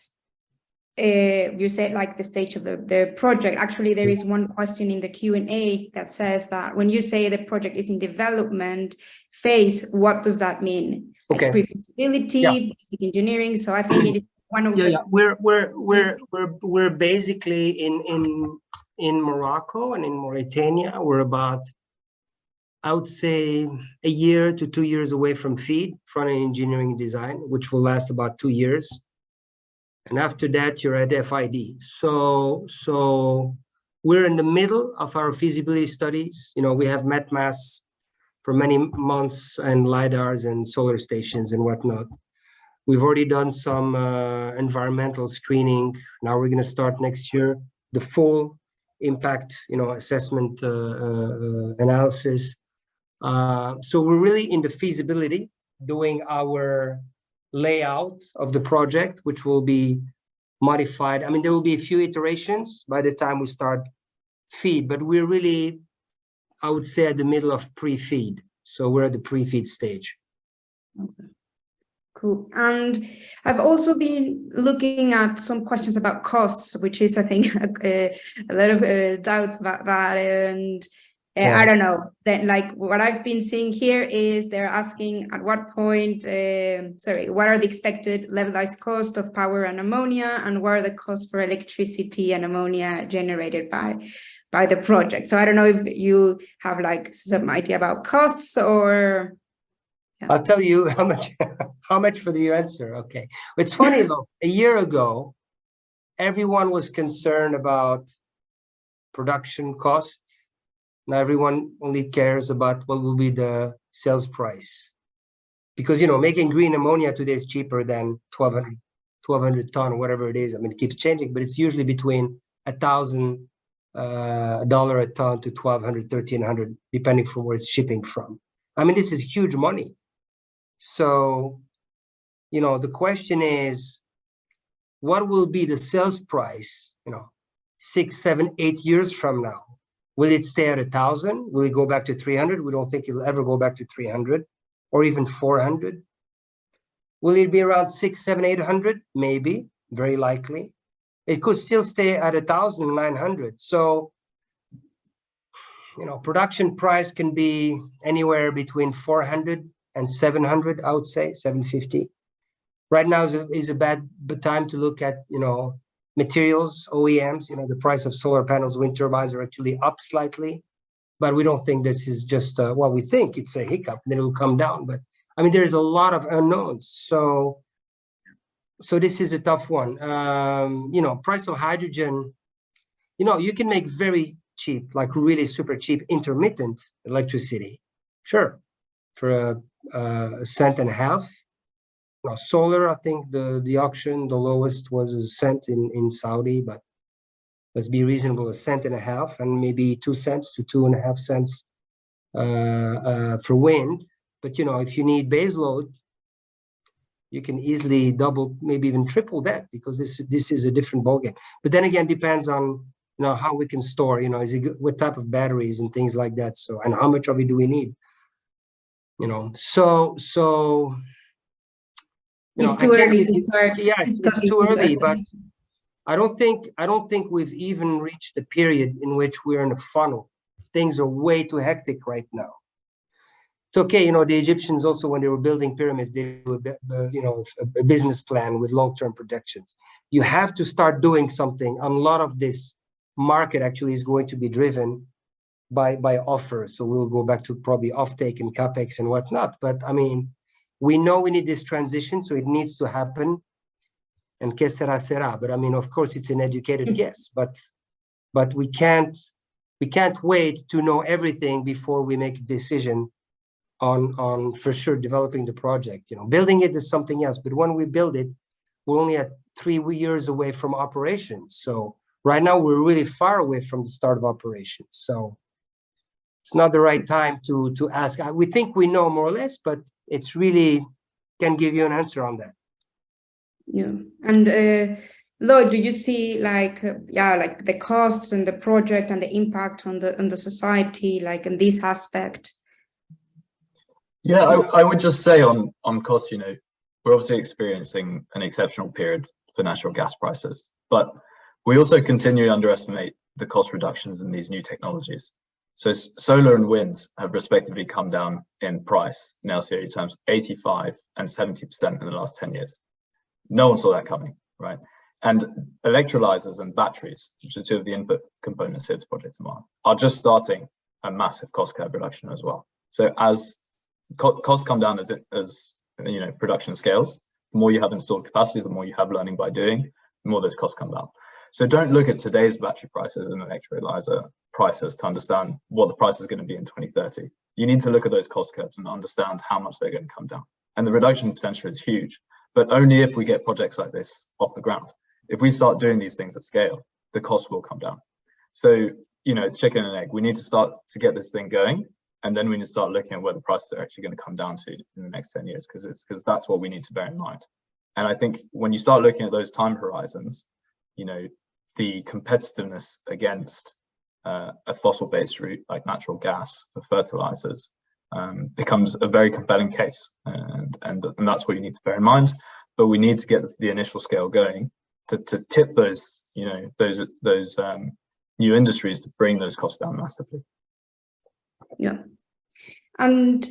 you said like the stage of the project, actually there is one question in the Q&A that says that when you say the project is in development phase, what does that mean? Okay. Like pre-feasibility, basic engineering. So I think it is one of we're basically in Morocco and in Mauritania. We're about, I would say, a year to 2 years away from FEED, front-end engineering design, which will last about 2 years. And after that, you're at FID. So we're in the middle of our feasibility studies. We have met mass for many months and LiDARs and solar stations and whatnot. We've already done some environmental screening. Now we're going to start next year the full impact, assessment analysis. So we're really in the feasibility, doing our layout of the project, which will be modified. I mean, there will be a few iterations by the time we start FEED, but we're really I would say at the middle of pre-feed. So we're at the pre-feed stage. Okay. Cool. And I've also been looking at some questions about costs, which is, I think, a lot of doubts about that. And I don't know, that like what I've been seeing here is they're asking at what point, what are the expected levelized cost of power and ammonia, and what are the costs for electricity and ammonia generated by the project? So I don't know if you have like some idea about costs or... I'll tell you how much for the answer. Okay. It's funny though, a year ago, everyone was concerned about production costs. Now everyone only cares about what will be the sales price. Because, you know, making green ammonia today is cheaper than 1,200 ton, or whatever it is. I mean, it keeps changing, but it's usually between $1,000 a ton to 1,200, 1,300, depending from where it's shipping from. I mean, this is huge money. So, you know, the question is, what will be the sales price, you know, 6, 7, 8 years from now? Will it stay at 1,000? Will it go back to 300? We don't think it'll ever go back to 300 or even 400. Will it be around 6, 7, 800? Maybe, very likely. It could still stay at 1,900. So, you know, production price can be anywhere between 400 and 700, I would say, 750. Right now is a bad time to look at, you know, materials, OEMs. You know, the price of solar panels, wind turbines are actually up slightly, but we don't think this is just, well, we think it's a hiccup, then it will come down. But I mean, there's a lot of unknowns. So this is a tough one. You know, price of hydrogen, you know, you can make very cheap, like really super cheap intermittent electricity. Sure. For a cent and a half. Now, solar, I think the auction, the lowest was a cent in Saudi, but let's be reasonable, a cent and a half, and maybe 2 cents to 2.5 cents for wind. But, you know, if you need base load, you can easily double, maybe even triple that, because this is a different ballgame. But then again, depends on, you know, how we can store, you know, what type of batteries and things like that. So, and how much of it do we need? You know, so you it's know, too early to start. Yes, it's too early, but I don't think we've even reached the period in which we're in a funnel. Things are way too hectic right now. It's okay, you know, the Egyptians also, when they were building pyramids, they do you know, a business plan with long-term projections. You have to start doing something. And a lot of this market actually is going to be driven by offer. So we'll go back to probably offtake and capex and whatnot. But I mean, we know we need this transition, so it needs to happen. And que sera sera. But I mean, of course, it's an educated guess. But we can't wait to know everything before we make a decision on for sure developing the project. You know, building it is something else. But when we build it, we're only at 3 years away from operations. So right now we're really far away from the start of operations. So it's not the right time to ask. We think we know more or less, but it's really can't give you an answer on that. Yeah. And Lloyd, do you see like like the costs and the project and the impact on the society, like in this aspect? Yeah, I would just say on costs, you know, we're obviously experiencing an exceptional period for natural gas prices, but we also continue to underestimate the cost reductions in these new technologies. So solar and wind have respectively come down in price in LCOE terms 85 and 70% in the last 10 years. No one saw that coming, right? And electrolyzers and batteries, which are two of the input components here to Project AMAN, are just starting a massive cost curve reduction as well. So as costs come down as you know, production scales, the more you have installed capacity, the more you have learning by doing, the more those costs come down. So don't look at today's battery prices and electrolyzer prices to understand what the price is going to be in 2030. You need to look at those cost curves and understand how much they're going to come down. And the reduction potential is huge, but only if we get projects like this off the ground. If we start doing these things at scale, the cost will come down. So, you know, it's chicken and egg. We need to start to get this thing going, and then we need to start looking at where the prices are actually going to come down to in the next 10 years, because that's what we need to bear in mind. And I think when you start looking at those time horizons, you know, the competitiveness against a fossil-based route like natural gas for fertilizers becomes a very compelling case, and that's what you need to bear in mind. But we need to get the initial scale going to tip those, you know, those new industries to bring those costs down massively. Yeah, and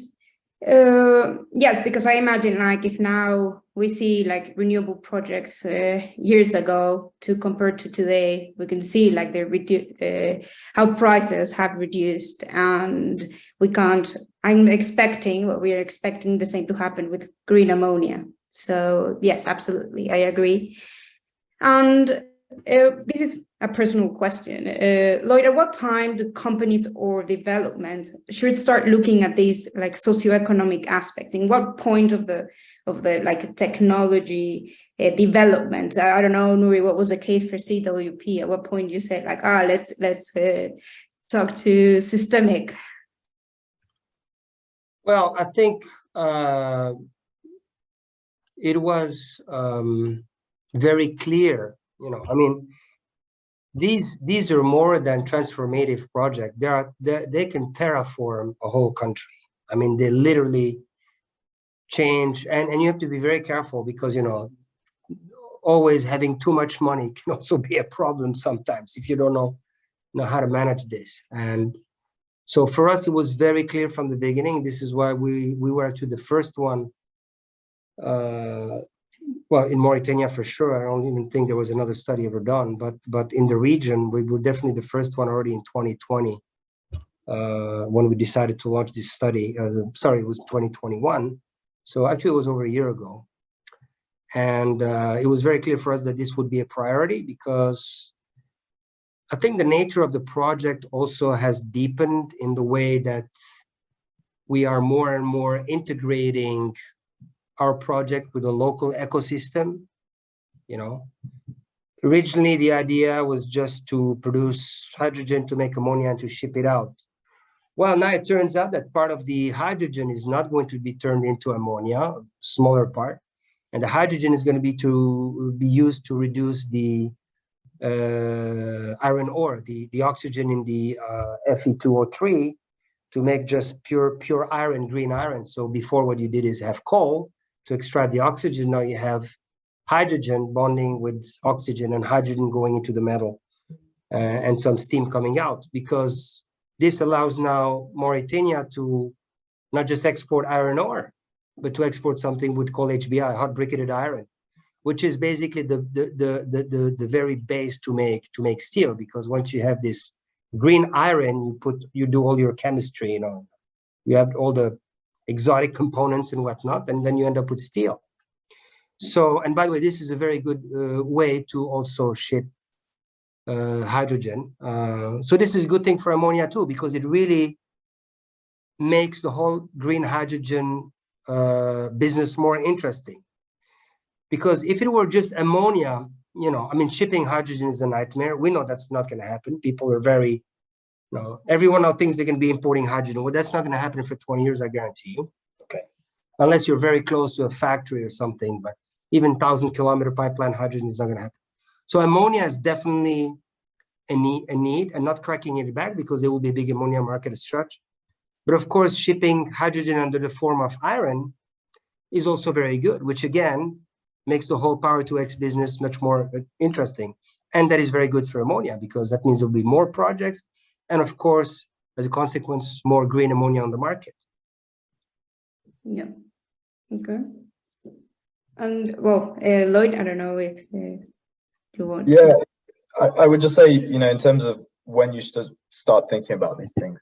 yes, because I imagine, like, if now we see like renewable projects years ago to compare to today, we can see like how prices have reduced, and we can't. I'm expecting we are expecting the same to happen with green ammonia. So yes, absolutely, I agree. And this is a personal question. Lloyd, at what time do companies or development should start looking at these like socioeconomic aspects? In what point of the like technology development? I don't know, Nouri, what was the case for CWP? At what point you said like, let's talk to SYSTEMIQ? Well, I think it was very clear. You know, I mean, these are more than transformative projects. They can terraform a whole country. I mean, they literally change, and you have to be very careful because, you know, always having too much money can also be a problem sometimes if you don't know how to manage this. And so for us, it was very clear from the beginning. This is why we were actually the first one. Well, in Mauritania for sure. I don't even think there was another study ever done, but in the region, we were definitely the first one already in 2020 when we decided to launch this study. Sorry, it was 2021. So actually, it was over a year ago, and it was very clear for us that this would be a priority because I think the nature of the project also has deepened in the way that we are more and more integrating our project with a local ecosystem. You know, originally the idea was just to produce hydrogen to make ammonia and to ship it out. Well, now it turns out that part of the hydrogen is not going to be turned into ammonia, a smaller part, and the hydrogen is going to be used to reduce the iron ore, the oxygen in the Fe2O3, to make just pure iron, green iron. So before, what you did is have coal to extract the oxygen. Now you have hydrogen bonding with oxygen and hydrogen going into the metal and some steam coming out, because this allows now Mauritania to not just export iron ore, but to export something we'd call HBI, hot briquetted iron, which is basically the very base to make steel. Because once you have this green iron, you do all your chemistry, you know, you have all the exotic components and whatnot, and then you end up with steel. So, and by the way, this is a very good way to also ship hydrogen. So this is a good thing for ammonia too, because it really makes the whole green hydrogen business more interesting. Because if it were just ammonia, you know, I mean, shipping hydrogen is a nightmare. We know that's not going to happen. People are very, you know, everyone now thinks they can be importing hydrogen. Well, that's not going to happen for 20 years, I guarantee you. Okay. Unless you're very close to a factory or something, but even 1,000-kilometer pipeline hydrogen is not going to happen. So ammonia is definitely a need, and not cracking it back because there will be a big ammonia market as such. But of course, shipping hydrogen under the form of iron is also very good, which again makes the whole Power-to-X business much more interesting. And that is very good for ammonia, because that means there'll be more projects. And of course, as a consequence, more green ammonia on the market. Yeah. Okay. And well, Lloyd, I don't know if you want. Yeah, I would just say, you know, in terms of when you should start thinking about these things.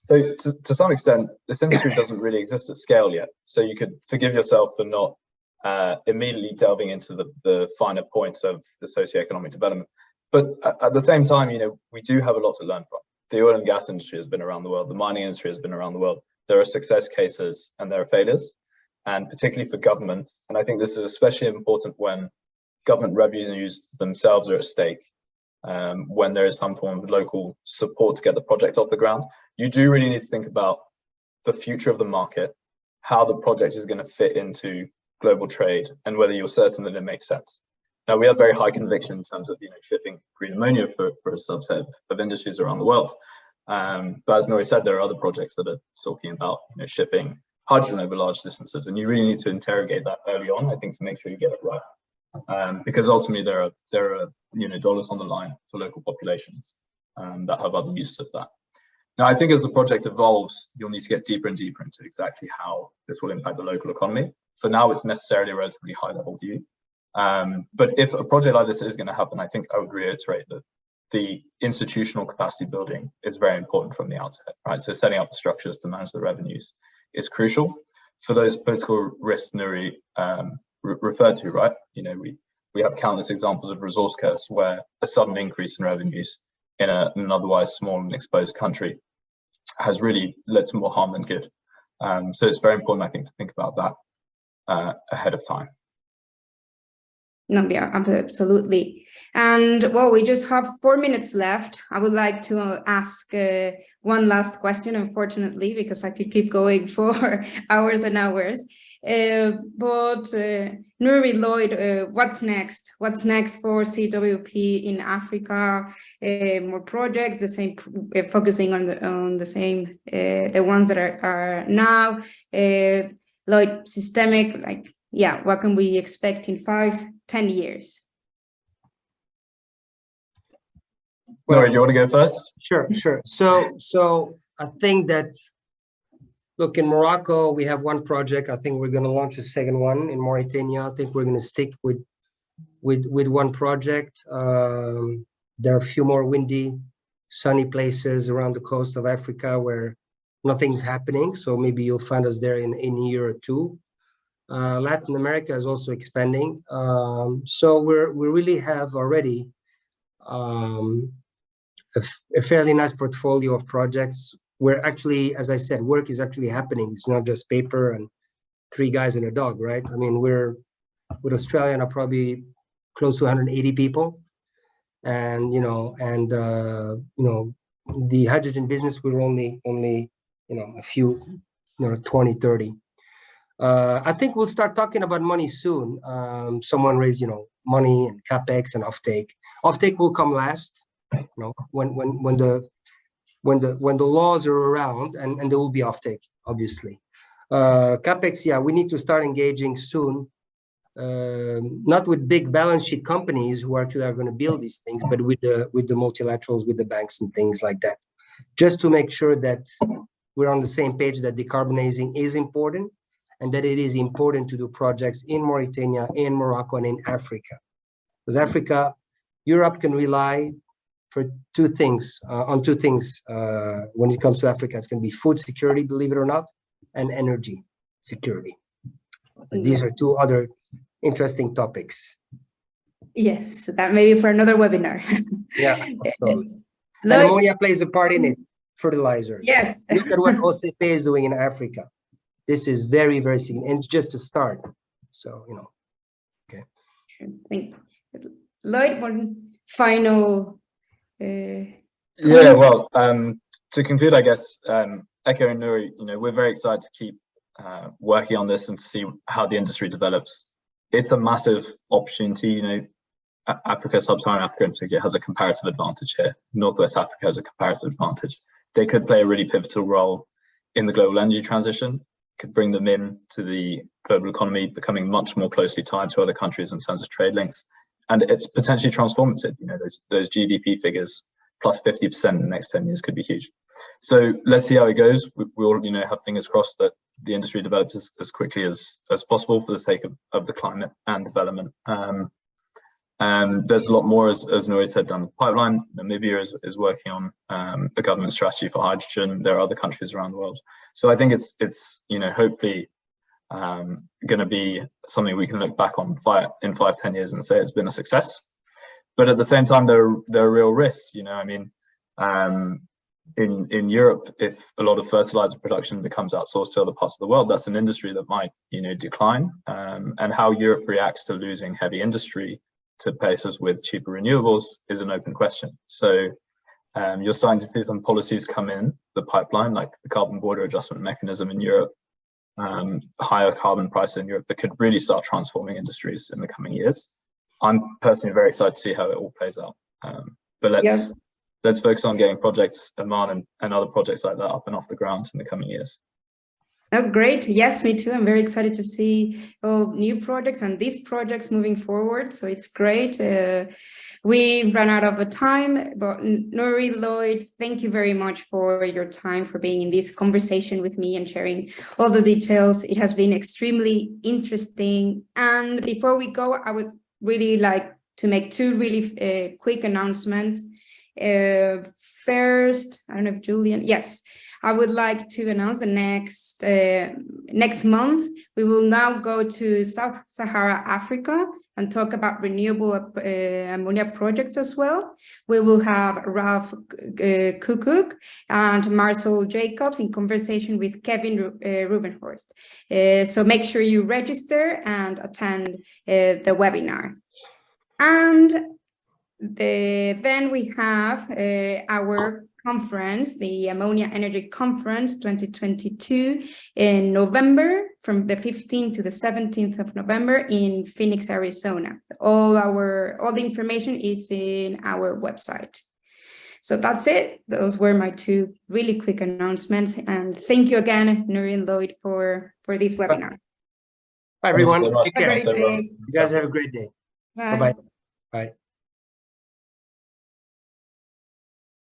So to some extent, this industry doesn't really exist at scale yet. So you could forgive yourself for not immediately delving into the finer points of the socioeconomic development. But at the same time, you know, we do have a lot to learn from. The oil and gas industry has been around the world. The mining industry has been around the world. There are success cases and there are failures, and particularly for government. And I think this is especially important when government revenues themselves are at stake, when there is some form of local support to get the project off the ground. You do really need to think about the future of the market, how the project is going to fit into global trade, and whether you're certain that it makes sense. Now, we have very high conviction in terms of shipping green ammonia for a subset of industries around the world. But as Nouri said, there are other projects that are talking about shipping hydrogen over large distances, and you really need to interrogate that early on, I think, to make sure you get it right, because ultimately there are dollars on the line for local populations that have other uses of that. Now, I think as the project evolves, you'll need to get deeper and deeper into exactly how this will impact the local economy. For now, it's necessarily a relatively high-level view. But if a project like this is going to happen, I think I would reiterate that the institutional capacity building is very important from the outset, right? So setting up the structures to manage the revenues is crucial for those political risks Nouri referred to, right? We have countless examples of resource curves where a sudden increase in revenues in an otherwise small and exposed country has really led to more harm than good. So it's very important, I think, to think about that ahead of time. No, yeah, absolutely. And well, we just have 4 minutes left. I would like to ask one last question, unfortunately, because I could keep going for hours and hours. But Nouri, Lloyd, what's next? What's next for CWP in Africa? More projects, the same, focusing on the same, the ones that are now. Lloyd, SYSTEMIQ, yeah, what can we expect in 5-10 years? Nouri, do you want to go first? Sure. So I think that, look, in Morocco, we have one project. I think we're going to launch a second one. In Mauritania, I think we're going to stick with one project. There are a few more windy, sunny places around the coast of Africa where nothing's happening. So maybe you'll find us there in a year or two. Latin America is also expanding. So we really have already a fairly nice portfolio of projects where actually, as I said, work is actually happening. It's not just paper and 3 guys and a dog, right? I mean, we're with Australia now probably close to 180 people. And, the hydrogen business, we're only a few, 20, 30. I think we'll start talking about money soon. Someone raised, money and capex and offtake. Offtake will come last, when the laws are around, and there will be offtake, obviously. Capex, yeah, we need to start engaging soon. Not with big balance sheet companies who actually are going to build these things, but with the multilaterals, with the banks and things like that, just to make sure that we're on the same page that decarbonizing is important, and that it is important to do projects in Mauritania, in Morocco, and in Africa. Because Africa, Europe can rely on two things when it comes to Africa. It's going to be food security, believe it or not, and energy security. These are 2 other interesting topics. Yes, that may be for another webinar. Yeah, totally. And ammonia plays a part in it, fertilizer. Yes. Look at what OCP is doing in Africa. This is very, very significant. And it's just a start. So, okay. Thank you. Lloyd, one final Yeah, well, to conclude, I guess, echoing Nouri, we're very excited to keep working on this and to see how the industry develops. It's a massive opportunity. Africa, sub-Saharan Africa in particular, has a comparative advantage here. Northwest Africa has a comparative advantage. They could play a really pivotal role in the global energy transition, could bring them in to the global economy, becoming much more closely tied to other countries in terms of trade links. And it's potentially transformative. Those GDP figures plus 50% in the next 10 years could be huge. So let's see how it goes. We all, have fingers crossed that the industry develops as quickly as possible for the sake of the climate and development. There's a lot more, as Nouri said, down the pipeline. Namibia is working on a government strategy for hydrogen. There are other countries around the world. So I think it's hopefully going to be something we can look back on in 5-10 years and say it's been a success. But at the same time, there are real risks. In Europe, if a lot of fertilizer production becomes outsourced to other parts of the world, that's an industry that might decline. And how Europe reacts to losing heavy industry to places with cheaper renewables is an open question. So you're starting to see some policies come in the pipeline, like the carbon border adjustment mechanism in Europe, higher carbon price in Europe, that could really start transforming industries in the coming years. I'm personally very excited to see how it all plays out. But let's focus on getting projects AMAN and other projects like that up and off the ground in the coming years. Oh, great. Yes, me too. I'm very excited to see all new projects and these projects moving forward. So it's great. We ran out of time, but Nouri, Lloyd, thank you very much for your time, for being in this conversation with me and sharing all the details. It has been extremely interesting. And before we go, I would really like to make two really quick announcements. First, I don't know if Julian, yes. I would like to announce the next month, we will now go to Sub-Sahara Africa and talk about renewable ammonia projects as well. We will have Ralph Kukuk and Marcel Jacobs in conversation with Kevin Rubenhorst. So make sure you register and attend the webinar. And then we have our conference, the Ammonia Energy Conference 2022 in November, from the 15th to the 17th of November in Phoenix, Arizona. So all the information is in our website. So that's it. Those were my two really quick announcements. And thank you again, Nouri and Lloyd, for this webinar. Bye, everyone. Thank you so much. Take care. Thanks, everyone. You guys have a great day. Bye. Bye-bye. Bye.